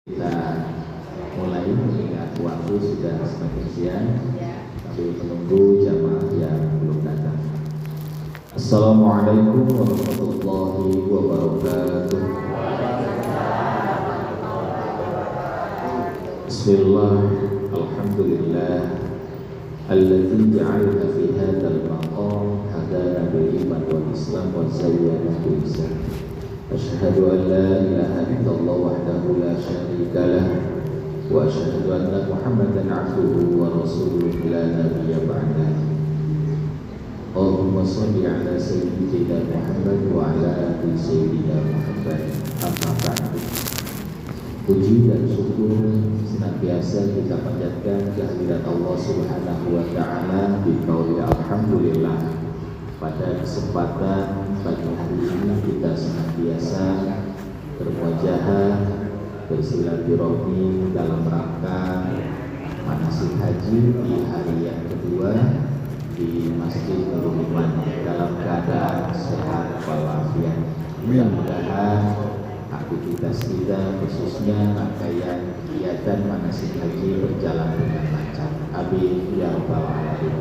Kita mulai mengingat waktu sudah semakin siang sambil menunggu jamaah yang belum datang. Assalamualaikum warahmatullahi wabarakatuh. Bismillah, alhamdulillah alladzi ja'alna fi hadzal maqam hadana bil iman wal islam wa zayyana bil ihsan. Asyhadu an la ilaha illallah wahdahu la syarika lah wa asyhadu anna Muhammadan 'abduhu wa rasuluhu la nabiyya ba'dah. Allahumma shalli 'ala sayyidina Muhammad wa 'ala ali sayyidina Muhammad. Amma ba'du. Puji dan syukur senantiasa kita panjatkan kehadirat Allah Subhanahu wa taala di qauli alhamdulillah. Pada kesempatan pagi hari ini kita senantiasa bermuajahah bersilaturahmi dalam rangka manasik haji di hari yang kedua di Masjid Nurul Iman dalam keadaan sehat walafiat. Mudah-mudahan aktivitas kita khususnya rangkaian kegiatan manasik haji berjalan dengan lancar. Amin ya rabbal alamin.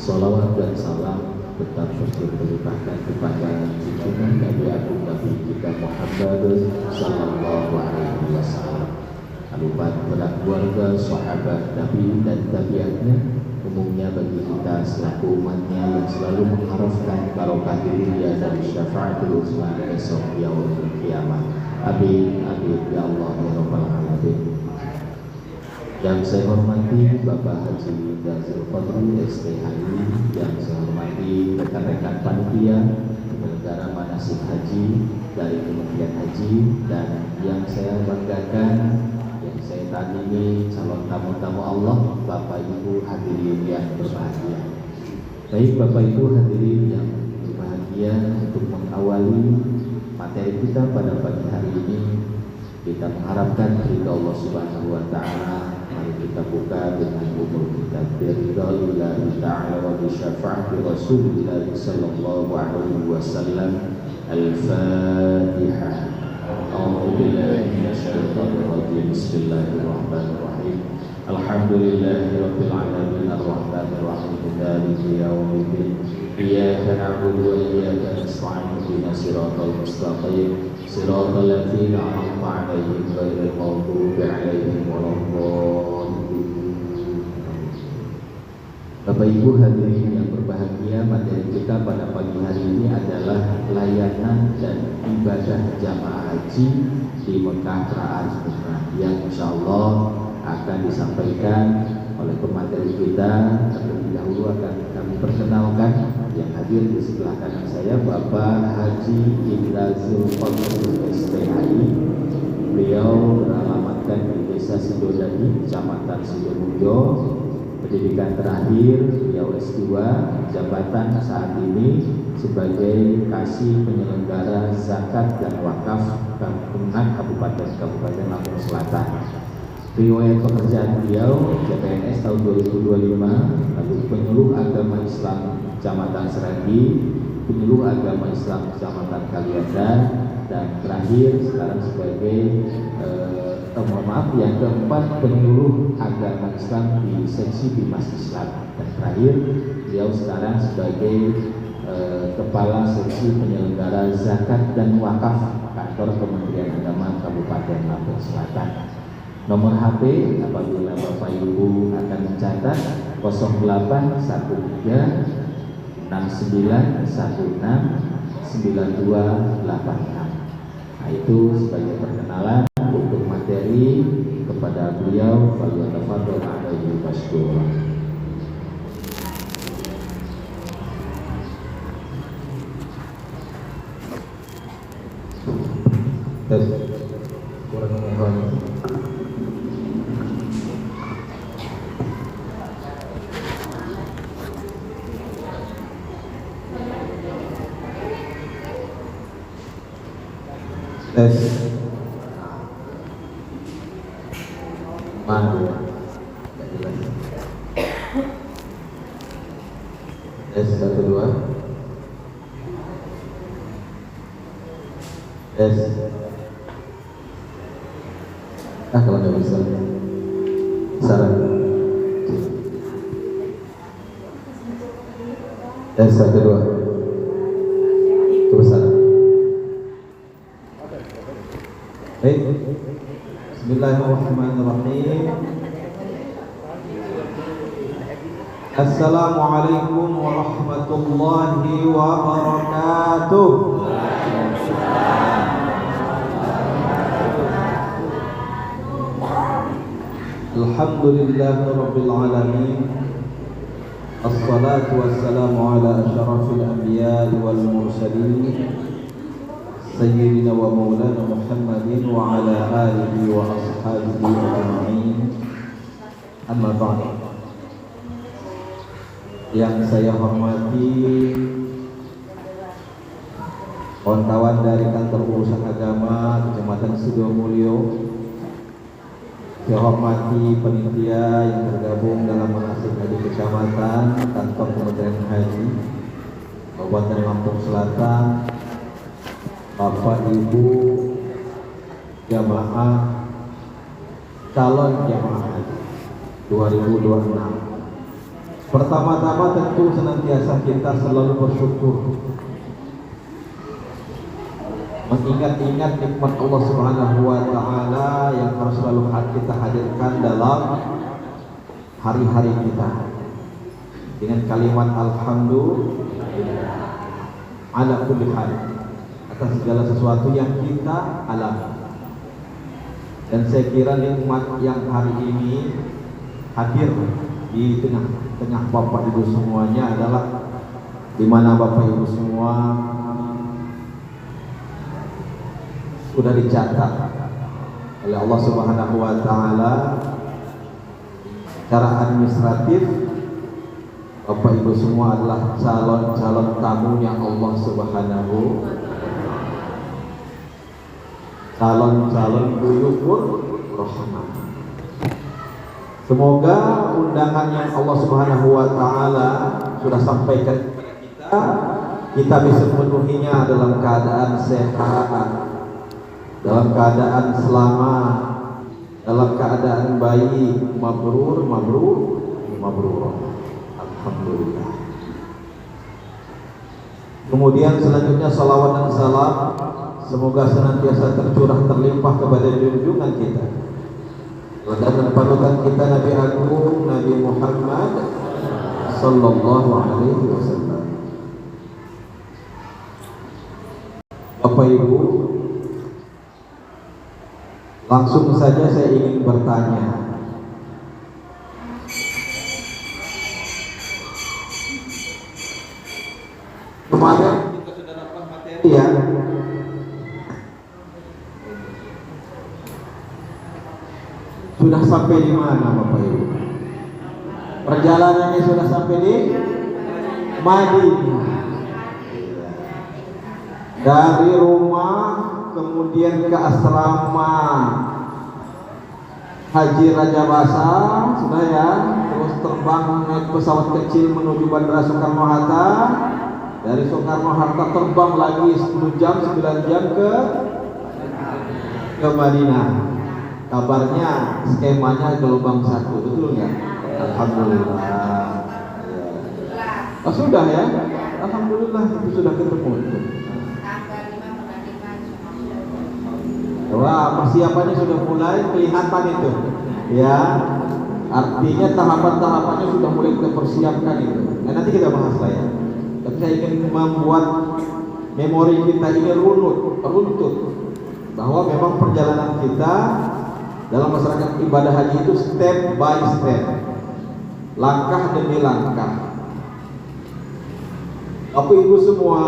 Shalawat dan salam tetap terlimpahkan kepada junjungan Nabi Agung Nabi kita Muhammad sallallahu alaihi wasallam, lalu pada keluarga, sahabat Nabi dan tabiatnya, umumnya bagi kita selaku umatnya yang selalu mengharapkan barokah dunia dan syafaatul uzma esok yaumul kiamat. Amin amin ya Allah ya rabbal alamin. Yang saya hormati Bapak Haji Dazil Fadri STHI, yang saya hormati rekan-rekan panitia penyelenggara manasik haji dari Kementerian Haji, dan yang saya banggakan, yang saya tandingi calon tamu-tamu Allah, Bapak Ibu hadirin yang berbahagia. Baik Bapak Ibu hadirin yang berbahagia, untuk mengawali materi kita pada pagi hari ini, kita mengharapkan ridha Allah Subhanahu wa taala. Mari kita buka dengan umur kita biridha'illahi ta'ala wa bi syafaati Rasulillah sallallahu alaihi wasallam. Al-Fatihah. A'udzu billahi minasyaitonir rajim. Bismillahirrahmanirrahim. Alhamdulillahirabbil alamin arrahmanir rahim maliki yaumiddin. Iyyaka na'budu wa iyyaka nasta'in ihdinas siratal mustaqim siratal ladzina an'amta 'alaihim ghairil maghdubi 'alaihim waladdallin. Bapak Ibu hadirin yang berbahagia, materi kita pada pagi hari ini adalah layanan dan ibadah jamaah haji di Mekah Ra'as Umrah, yang insyaallah akan disampaikan oleh pemateri kita. Terlebih dahulu akan kami perkenalkan yang hadir di sebelah kanan saya, Bapak Haji Indra Zulfadri STHI. Beliau beralamatkan di Desa Sidodadi, Kecamatan Sidomulyo. Pendidikan terakhir beliau S2, jabatan saat ini sebagai Kasih Penyelenggara Zakat dan Wakaf Kampungan Kabupaten Lampung Selatan. Riwayat pekerjaan beliau CPNS tahun 2025, lalu penyuluh agama Islam Kecamatan Seragi, penyuluh agama Islam Kecamatan Kalianda, dan terakhir sekarang sebagai yang keempat, penyuluh agama Islam di seksi Bimas Islam, dan terakhir beliau sekarang sebagai kepala seksi penyelenggara zakat dan wakaf kantor Kementerian Agama Kabupaten Lampung Selatan. Nomor HP apabila Bapak Ibu akan mencatat 0813 6916 9286. Nah, itu sebagai perkenalan untuk materi kepada beliau. Falyatafadhal alaihi masykuran. Kurang mohon. Tes. Mana? Tes 1 2. Tes. Kalau nggak bisa, saran. Satu dua. Terus saran. Baik. Bismillahirrahmanirrahim. Assalamualaikum warahmatullahi wabarakatuh. Alhamdulillahi rabbil alamin. Assalatu wassalamu ala asyrafil anbiya'i wal mursalin Sayyidina wa maulana Muhammadin wa ala alihi wa ashabihi ajma'in. Amma ba'd. Yang saya hormati kawan-kawan dari kantor urusan agama Kecamatan Sidomulyo, saya hormati panitia yang tergabung dalam manasik haji kecamatan, kantor Kementerian Haji Kabupaten Lampung Selatan, Bapak Ibu jamaah calon jamaah haji 2026. Pertama-tama tentu senantiasa kita selalu bersyukur, mengingat-ingat nikmat Allah Subhanahu wa taala yang harus selalu kita hadirkan dalam hari-hari kita dengan kalimat alhamdulillah ala kulli hal, atas segala sesuatu yang kita alami. Dan saya kira nikmat yang hari ini hadir di tengah Bapak Ibu semuanya adalah di mana Bapak Ibu semua sudah dicatat oleh Allah Subhanahu wa taala secara administratif. Bapak Ibu semua adalah calon-calon tamunya Allah Subhanahu, calon-calon buyur rahmat. Semoga undangan yang Allah Subhanahu wa taala sudah sampaikan kepada kita bisa memenuhinya dalam keadaan sehat, dalam keadaan selamat, dalam keadaan baik, mabrur, mabrur, mabrur. Alhamdulillah. Kemudian selanjutnya salawat dan salam semoga senantiasa tercurah terlimpah kepada junjungan kita dan panutan kita Nabi Agung Nabi Muhammad sallallahu alaihi wasallam. Bapak Ibu, langsung saja saya ingin bertanya. Kemarin kita sudah dapat materi ya. Sudah sampai di mana Bapak Ibu? Perjalanannya sudah sampai di Madinah. Dari rumah kemudian ke asrama Haji Raja Basa sudah ya, terus terbang naik pesawat kecil menuju Bandara Soekarno-Hatta, dari Soekarno-Hatta terbang lagi 10 jam 9 jam ke Madinah. Kabarnya skemanya gelombang 1, betul nggak? Alhamdulillah. Oh, sudah ya, alhamdulillah itu sudah ketemu. Wah, persiapannya sudah mulai kelihatan itu, ya. Artinya tahapan-tahapannya sudah mulai kita persiapkan itu. Nah, nanti kita bahas lah ya. Tapi saya ingin membuat memori kita ini runtut, bahwa memang perjalanan kita dalam masyarakat ibadah haji itu step by step, langkah demi langkah. Bapak Ibu semua,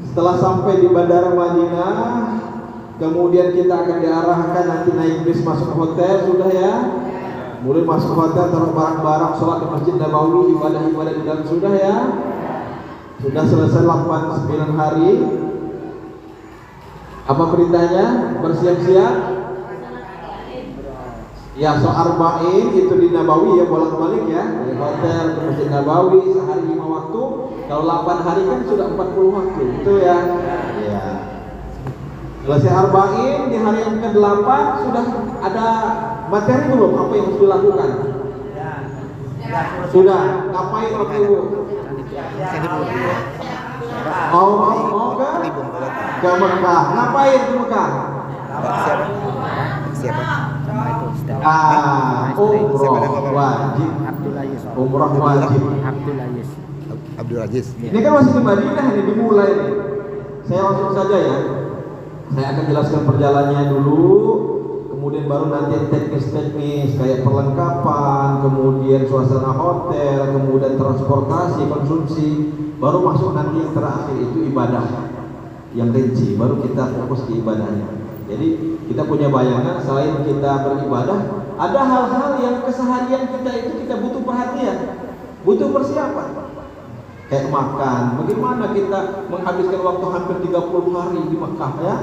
setelah sampai di Bandara Madinah, kemudian kita akan diarahkan nanti naik bis masuk ke hotel, sudah ya. Mulai masuk ke hotel, taruh barang-barang, sholat di Masjid Nabawi, ibadah-ibadah di dalam, sudah ya. Sudah selesai 8-9 hari. Apa perintahnya? Bersiap-siap. Ya, so arba'in itu di Nabawi ya, bolak-balik ya, dari hotel ke Masjid Nabawi sehari 5 waktu. Kalau 8 hari kan sudah 40 waktu, itu ya. Ya. Selesai arba'in di hari yang ke-8 sudah ada materi belum apa yang harus dilakukan? Sudah. Ngapain Bapak Ibu? Mau ke Mekah. Ngapain ke Mekah? Umroh wajib. Umroh wajib. Abdul Aziz. Ini kan masih di Madinah, ini dimulai nih. Saya langsung saja ya. Saya akan jelaskan perjalanannya dulu, kemudian baru nanti teknis-teknis kayak perlengkapan, kemudian suasana hotel, kemudian transportasi, konsumsi, baru masuk nanti yang terakhir itu ibadah yang rinci, baru kita fokus ke ibadahnya. Jadi kita punya bayangan selain kita beribadah, ada hal-hal yang keseharian kita itu kita butuh perhatian, butuh persiapan. Kayak makan, bagaimana kita menghabiskan waktu hampir 30 hari di Mekah ya?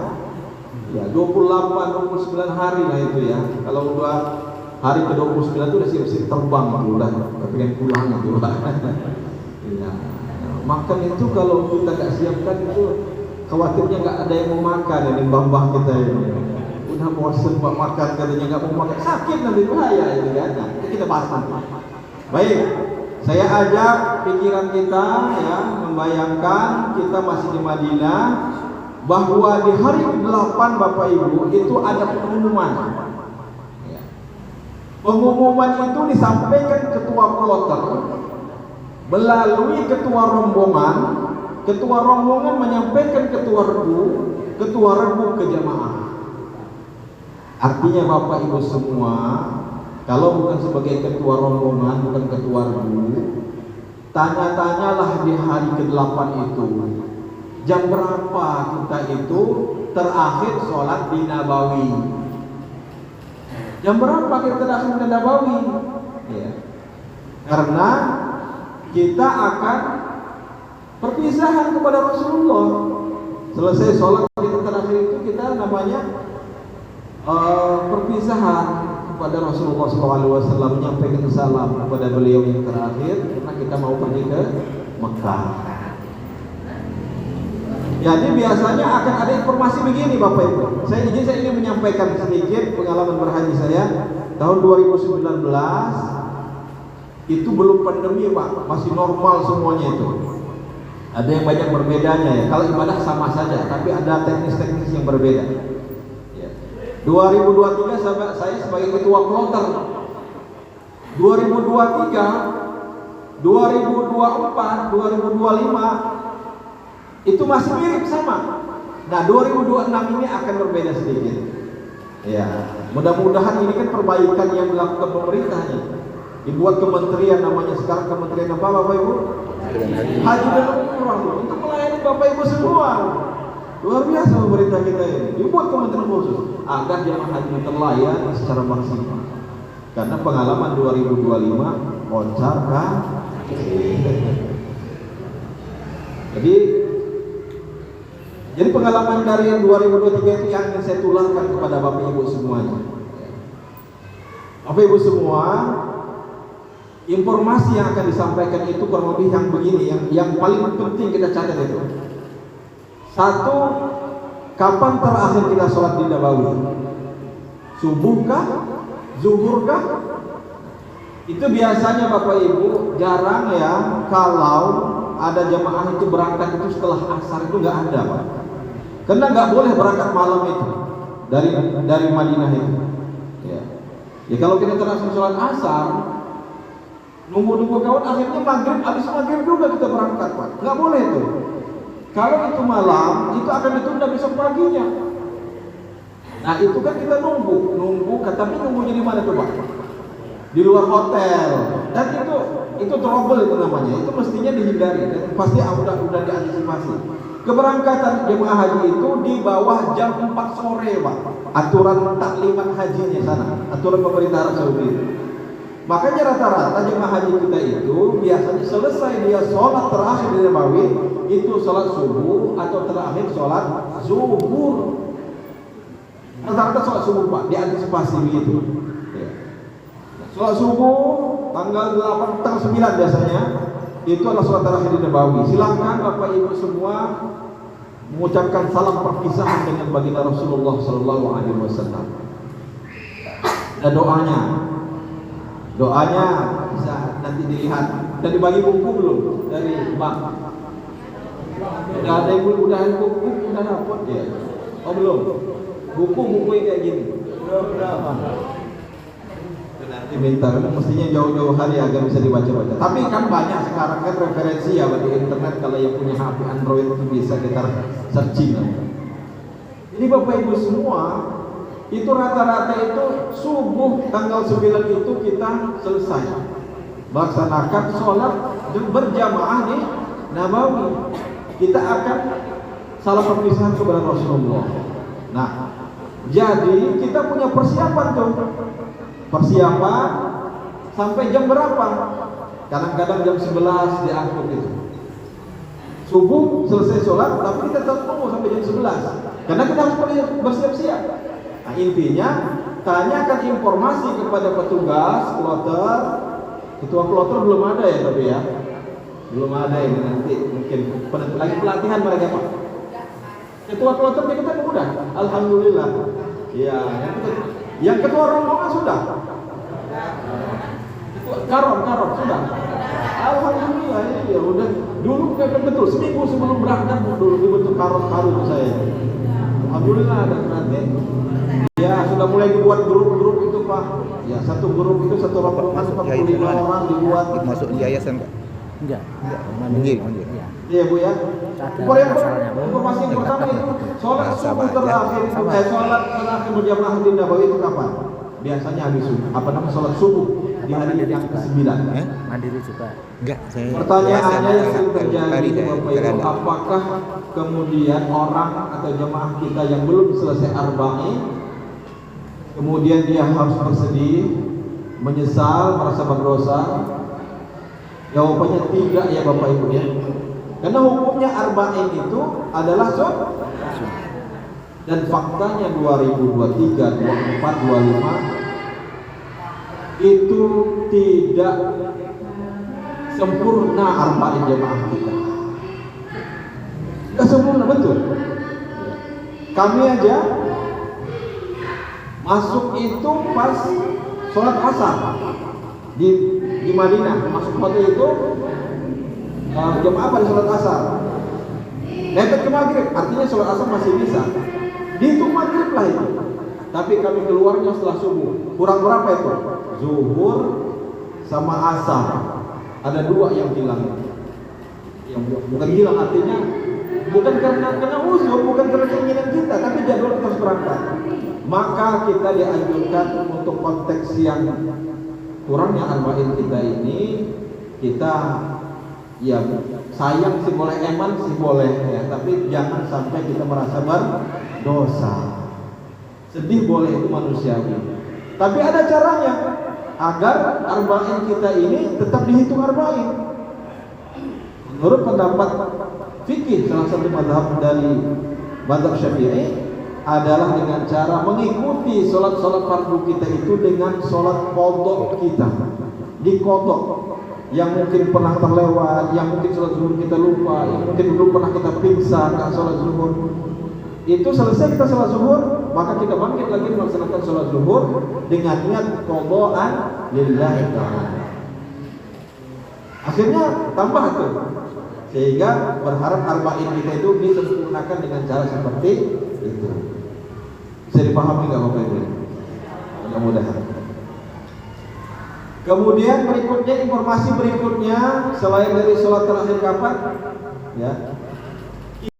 Ya 28-29 hari lah itu ya. Kalau udah hari ke-29 itu udah siap-siap terbang, udah pengen pulang itu lah. Ya. Makan itu kalau kita nggak siapkan itu khawatirnya nggak ada yang mau makan ini mbah-mbah kita ini. Udah bosan buat makan katanya nggak mau makan, sakit nanti bahaya ini kan. Nah, kita bahas nanti. Baik. Saya ajak pikiran kita ya, membayangkan kita masih di Madinah, bahwa di hari ke-8 Bapak Ibu itu ada pengumuman. Ya. Pengumuman itu disampaikan ketua kloter melalui ketua rombongan. Ketua rombongan menyampaikan ketua regu ke jamaah. Artinya Bapak Ibu semua, kalau bukan sebagai ketua rombongan, bukan ketua regu, tanya-tanyalah di hari ke-8 itu, jam berapa kita itu terakhir sholat di Nabawi? Jam berapa kita terakhir di Nabawi? Ya. Karena kita akan perpisahan kepada Rasulullah. Selesai sholat kita terakhir itu kita namanya perpisahan kepada Rasulullah SAW, menyampaikan salam kepada beliau yang terakhir karena kita mau pergi ke Mekah. Jadi biasanya akan ada informasi begini Bapak Ibu. Saya ingin menyampaikan sedikit pengalaman berhaji saya tahun 2019. Itu belum pandemi Pak, masih normal semuanya itu. Ada yang banyak berbedanya ya. Kalau ibadah sama saja, tapi ada teknis-teknis yang berbeda. 2023 saya sebagai ketua kloter. 2023, 2024, 2025 itu masih mirip sama. Nah 2026 ini akan berbeda sedikit. Ya, mudah-mudahan ini kan perbaikan yang dilakukan pemerintahnya. Dibuat kementerian namanya sekarang Kementerian apa Bapak Ibu? Haji dan Umrah untuk melayani Bapak Ibu semua. Luar biasa pemerintah kita ini. Dibuat kementerian khusus agar jemaah haji terlayani secara maksimal. Karena pengalaman 2025 loncar kan. Jadi pengalaman dari yang 2023 itu yang ingin saya tularkan kepada Bapak Ibu semuanya. Bapak Ibu semua, informasi yang akan disampaikan itu kurang lebih yang begini, yang paling penting kita catat itu. Satu, kapan terakhir kita sholat di Nabawi? Subuhkah? Zuhurkah? Itu biasanya Bapak Ibu jarang ya kalau ada jamaah itu berangkat itu setelah asar itu nggak ada Pak. Karena nggak boleh berangkat malam itu dari Madinah itu. Ya. Ya kalau kita terakhir sholat asar, nunggu kawan akhirnya maghrib, habis maghrib juga kita berangkat Pak. Nggak boleh tuh. Kalau itu malam, itu akan ditunda besok paginya. Nah itu kan kita nunggu, tapi nunggunya di mana tuh Pak? Di luar hotel. Dan itu trouble itu namanya. Itu mestinya dihindari dan pasti udah diantisipasi. Keberangkatan jemaah haji itu di bawah jam 4 sore Pak. Aturan taklimat hajinya sana, aturan pemerintah Arab Saudi. Makanya rata-rata jemaah haji kita itu biasanya selesai dia sholat terakhir di Nabawi itu sholat subuh atau terakhir sholat zuhur. Rata-rata sholat subuh Pak, diantisipasi begitu. Ya. Sholat subuh tanggal 8, tanggal 9 biasanya itu adalah sholat terakhir di Nabawi. Silakan Bapak Ibu semua mengucapkan salam perpisahan dengan baginda Rasulullah Sallallahu Alaihi Wasallam. Dan doanya bisa nanti dilihat. Dan dibagi buku belum dari Bang? Udah ada yang udah buku udah dapat ya? Oh belum? Buku yang kayak gini. Udah. Nanti minta, mestinya jauh-jauh hari agar bisa dibaca-baca. Tapi kan banyak sekarang kan referensi ya di internet, kalau yang punya HP Android itu bisa kita searching. Jadi Bapak Ibu semua, itu rata-rata itu subuh tanggal 9 itu kita selesai melaksanakan sholat berjamaah di Nabawi. Kita akan salam perpisahan kepada Rasulullah. Nah, jadi kita punya persiapan tuh. Persiapan sampai jam berapa? Kadang-kadang jam 11 diangkut itu. Subuh selesai sholat, tapi kita tetap tunggu sampai jam 11 karena kita harus bersiap-siap. Nah, intinya tanyakan informasi kepada petugas kloter. Ketua kloter belum ada ya, tapi ya belum ada ini, nanti mungkin lagi pelatihan mereka Pak. Ketua kloter kita mudah, alhamdulillah. Ya, yang ketua rombongan sudah. Karon sudah. Alhamdulillah ya udah. Dulu betul seminggu sebelum berangkat dulu dibentuk karon saya. Alhamdulillah ada nanti. Ya sudah mulai dibuat grup-grup itu Pak. Ya satu grup itu satu rombongan 45 orang dibuat. Masuk di yayasan Pak? Enggak. Manggil. Iya Bu ya. Informasi yang pertama itu sholat subuh terakhir itu sholat terakhir berjamaah di Nabawi itu kapan? Biasanya habis subuh. Sholat subuh di hari yang ke-9. Mandiri juga. Enggak, saya. Pertanyaannya yang sering terjadi Bapak Ibu, apakah kemudian orang atau jemaah kita yang belum selesai arba'in kemudian dia harus bersedih, menyesal, merasa berdosa? Jawabannya tidak ya Bapak Ibu ya. Karena hukumnya arba'in itu adalah sunnah. Dan faktanya 2023, 24, 25 itu tidak sempurna arba'in jemaah kita. Tidak sempurna, betul. Kami aja masuk itu pas sholat asar di Madinah. Masuk hotel itu jemaah pada sholat asar. Mepet ke maghrib, artinya sholat asar masih bisa. Dihitung maghrib lah itu. Tapi kami keluarnya setelah subuh. Kurang berapa itu? Zuhur sama asar. Ada 2 yang hilang. Yang bukan hilang artinya bukan karena uzur, bukan karena keinginan kita, tapi jadwal kita harus berangkat. Maka kita dianjurkan untuk konteks yang kurangnya arba'in kita ini, kita ya sayang sih boleh, eman sih boleh ya, tapi jangan sampai kita merasa berdosa. Sedih boleh, itu manusiawi. Tapi ada caranya agar arba'in kita ini tetap dihitung arba'in. Menurut pendapat fikih salah satu mazhab dari mazhab Syafi'i adalah dengan cara mengikuti sholat-sholat fardu kita itu dengan sholat qadha kita. Diqadha yang mungkin pernah terlewat, yang mungkin sholat zuhur kita lupa, yang mungkin dulu pernah kita pingsan saat sholat zuhur. Itu selesai kita sholat zuhur, maka kita bangkit lagi melaksanakan sholat zuhur dengan niat qadhaan lillahi ta'ala. Akhirnya tambah tuh, sehingga berharap arba'in kita itu disempurnakan dengan cara seperti itu. Bisa dipahami nggak Bapak Ibu? Mudah-mudahan. Kemudian berikutnya, informasi berikutnya selain dari sholat terakhir kapan? Ya,